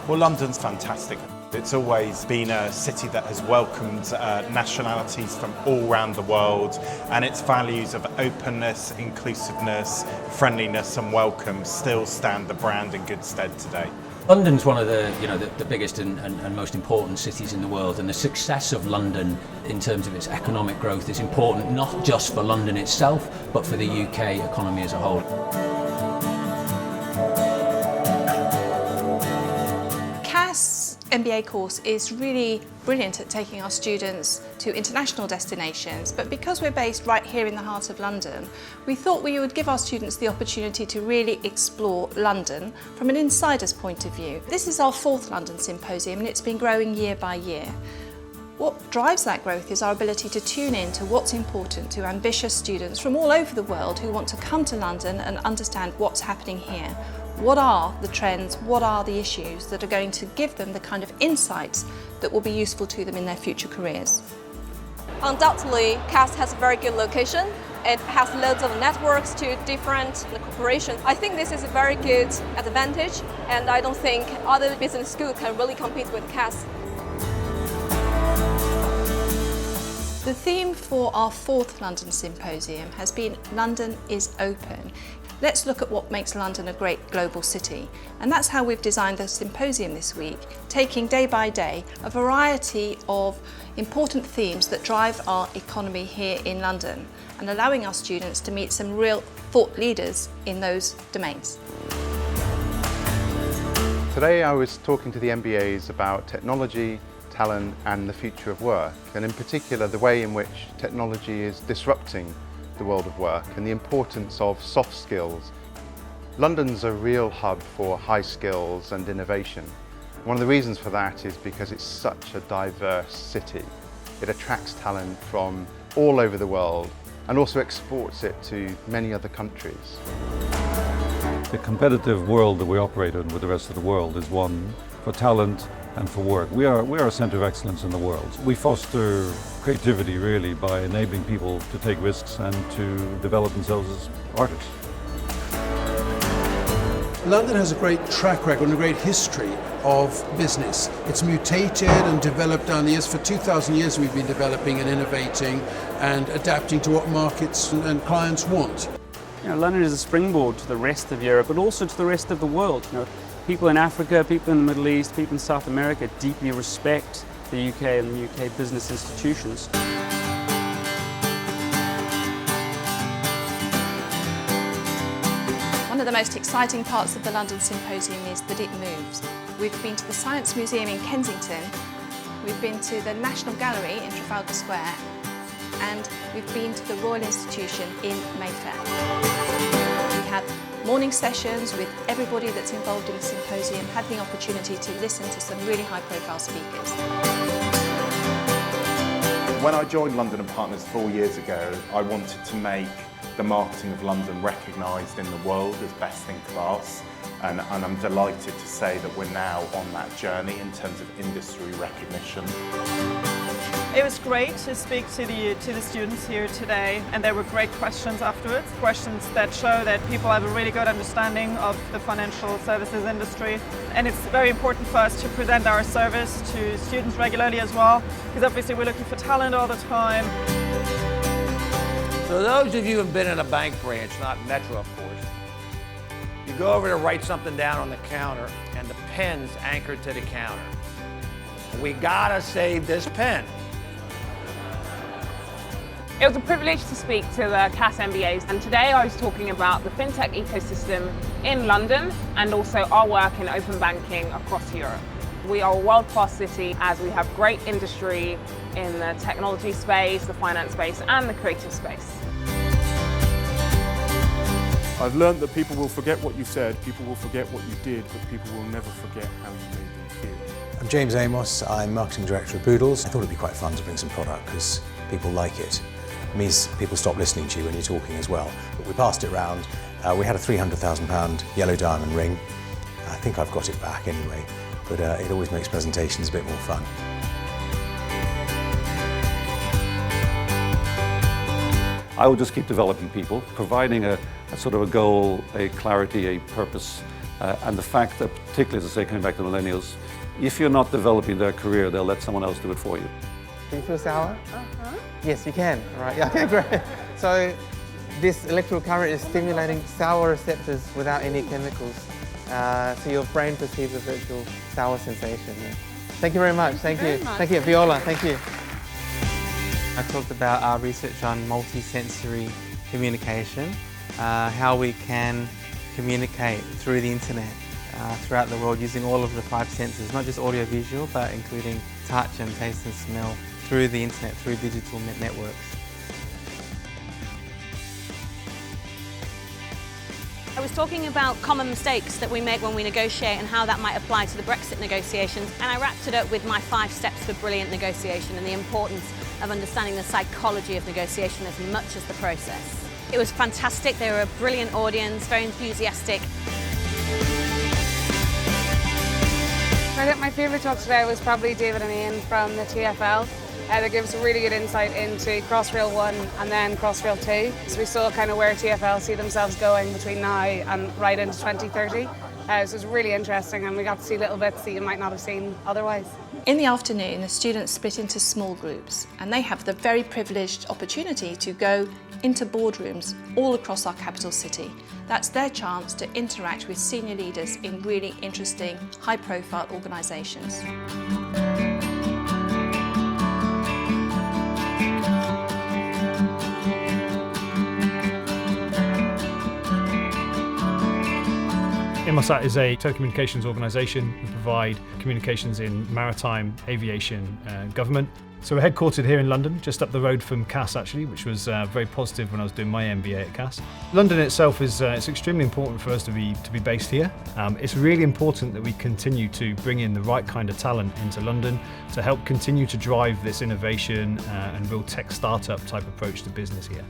Well, London's fantastic. It's always been a city that has welcomed nationalities from all around the world, and its values of openness, inclusiveness, friendliness and welcome still stand the brand in good stead today. London's one of the biggest and most important cities in the world, and the success of London in terms of its economic growth is important not just for London itself, but for the UK economy as a whole. MBA course is really brilliant at taking our students to international destinations, but because we're based right here in the heart of London, we thought we would give our students the opportunity to really explore London from an insider's point of view. This is our 4th London Symposium, and it's been growing year by year. What drives that growth is our ability to tune in to what's important to ambitious students from all over the world who want to come to London and understand what's happening here. What are the trends, what are the issues that are going to give them the kind of insights that will be useful to them in their future careers? Undoubtedly, CAST has a very good location. It has loads of networks to different corporations. I think this is a very good advantage, and I don't think other business schools can really compete with CAST. The theme for our 4th London Symposium has been London is open. Let's look at what makes London a great global city. And that's how we've designed the symposium this week, taking day by day a variety of important themes that drive our economy here in London and allowing our students to meet some real thought leaders in those domains. Today I was talking to the MBAs about technology, talent and the future of work, and in particular the way in which technology is disrupting the world of work and the importance of soft skills. London's a real hub for high skills and innovation. One of the reasons for that is because it's such a diverse city. It attracts talent from all over the world and also exports it to many other countries. The competitive world that we operate in with the rest of the world is one for talent and for work. We are a centre of excellence in the world. We foster creativity really by enabling people to take risks and to develop themselves as artists. London has a great track record and a great history of business. It's mutated and developed down the years. For 2,000 years we've been developing and innovating and adapting to what markets and clients want. London is a springboard to the rest of Europe, but also to the rest of the world. People in Africa, people in the Middle East, people in South America deeply respect the UK and the UK business institutions. One of the most exciting parts of the London Symposium is that it moves. We've been to the Science Museum in Kensington, we've been to the National Gallery in Trafalgar Square, and we've been to the Royal Institution in Mayfair. We had morning sessions with everybody that's involved in the symposium, had the opportunity to listen to some really high-profile speakers. When I joined London & Partners 4 years ago, I wanted to make the marketing of London recognised in the world as best in class, and I'm delighted to say that we're now on that journey in terms of industry recognition. It was great to speak to the students here today, and there were great questions afterwards. Questions that show that people have a really good understanding of the financial services industry. And it's very important for us to present our service to students regularly as well, because obviously we're looking for talent all the time. So those of you who have been in a bank branch, not Metro of course, you go over to write something down on the counter and the pen's anchored to the counter. We gotta save this pen. It was a privilege to speak to the CAS MBAs, and today I was talking about the fintech ecosystem in London and also our work in open banking across Europe. We are a world-class city as we have great industry in the technology space, the finance space and the creative space. I've learned that people will forget what you said, people will forget what you did, but people will never forget how you made them feel. I'm James Amos, I'm Marketing Director of Boodles. I thought it'd be quite fun to bring some product because people like it. It means people stop listening to you when you're talking as well. But we passed it round. We had a £300,000 yellow diamond ring. I think I've got it back anyway, but it always makes presentations a bit more fun. I will just keep developing people, providing a sort of a goal, a clarity, a purpose, And the fact that, particularly as I say, coming back to millennials, if you're not developing their career, they'll let someone else do it for you. Do you feel sour? Yes, you can. Right. Yeah, okay, great. So this electrical current is stimulating sour receptors without any chemicals. So your brain perceives a virtual sour sensation. Yeah. Thank you very much. Thank you. Thank you. Viola, thank you. I talked about our research on multi-sensory communication, how we can communicate through the internet throughout the world using all of the 5 senses, not just audio-visual, but including touch and taste and smell through the internet, through digital networks. I was talking about common mistakes that we make when we negotiate and how that might apply to the Brexit negotiations, and I wrapped it up with my 5 steps for brilliant negotiation and the importance of understanding the psychology of negotiation as much as the process. It was fantastic. They were a brilliant audience, very enthusiastic. I think my favourite talk today was probably David and Ian from the TfL. They gave us a really good insight into Crossrail 1 and then Crossrail 2. So we saw kind of where TfL see themselves going between now and right into 2030. So it was really interesting, and we got to see little bits that you might not have seen otherwise. In the afternoon, the students split into small groups, and they have the very privileged opportunity to go into boardrooms all across our capital city. That's their chance to interact with senior leaders in really interesting, high-profile organisations. Inmarsat is a telecommunications organisation. We provide communications in maritime, aviation, government. So we're headquartered here in London, just up the road from CAS actually, which was very positive when I was doing my MBA at CAS. London itself is it's extremely important for us to be based here. It's really important that we continue to bring in the right kind of talent into London to help continue to drive this innovation and real tech startup type approach to business here.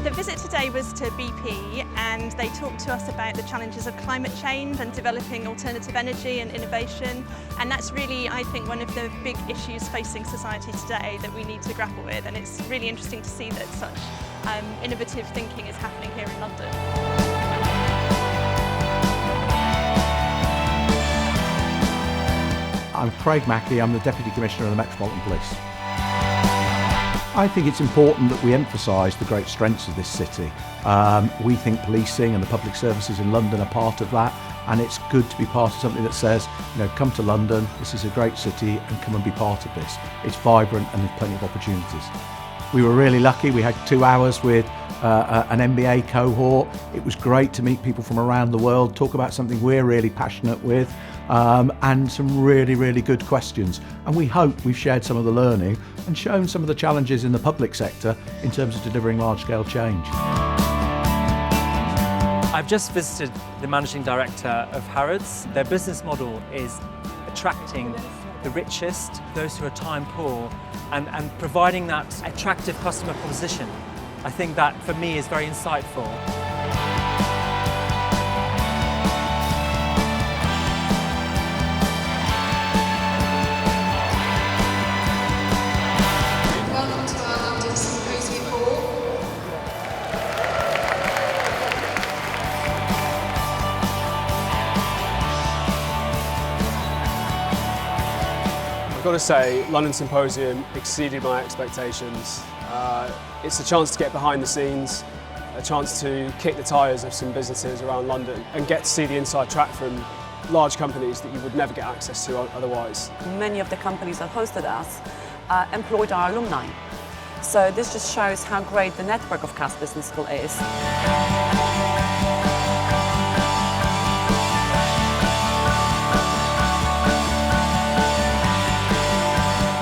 The visit today was to BP, and they talked to us about the challenges of climate change and developing alternative energy and innovation, and that's really, I think, one of the big issues facing society today that we need to grapple with, and it's really interesting to see that such innovative thinking is happening here in London. I'm Craig Mackey, I'm the Deputy Commissioner of the Metropolitan Police. I think it's important that we emphasise the great strengths of this city. We think policing and the public services in London are part of that, and it's good to be part of something that says, you know, come to London, this is a great city, and come and be part of this. It's vibrant and there's plenty of opportunities. We were really lucky, we had 2 hours with an MBA cohort. It was great to meet people from around the world, talk about something we're really passionate with, and some really, really good questions. And we hope we've shared some of the learning and shown some of the challenges in the public sector in terms of delivering large-scale change. I've just visited the Managing Director of Harrods. Their business model is attracting the richest, those who are time poor, and providing that attractive customer proposition. I think that, for me, is very insightful. Welcome to our London Symposium Hall. I've got to say, London Symposium exceeded my expectations. It's a chance to get behind the scenes, a chance to kick the tyres of some businesses around London and get to see the inside track from large companies that you would never get access to otherwise. Many of the companies that hosted us employed our alumni. So this just shows how great the network of CAS Business School is.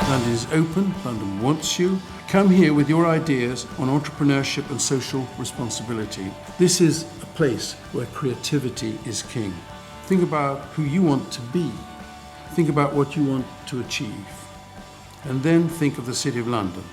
London is open, London wants you. Come here with your ideas on entrepreneurship and social responsibility. This is a place where creativity is king. Think about who you want to be. Think about what you want to achieve. And then think of the City of London.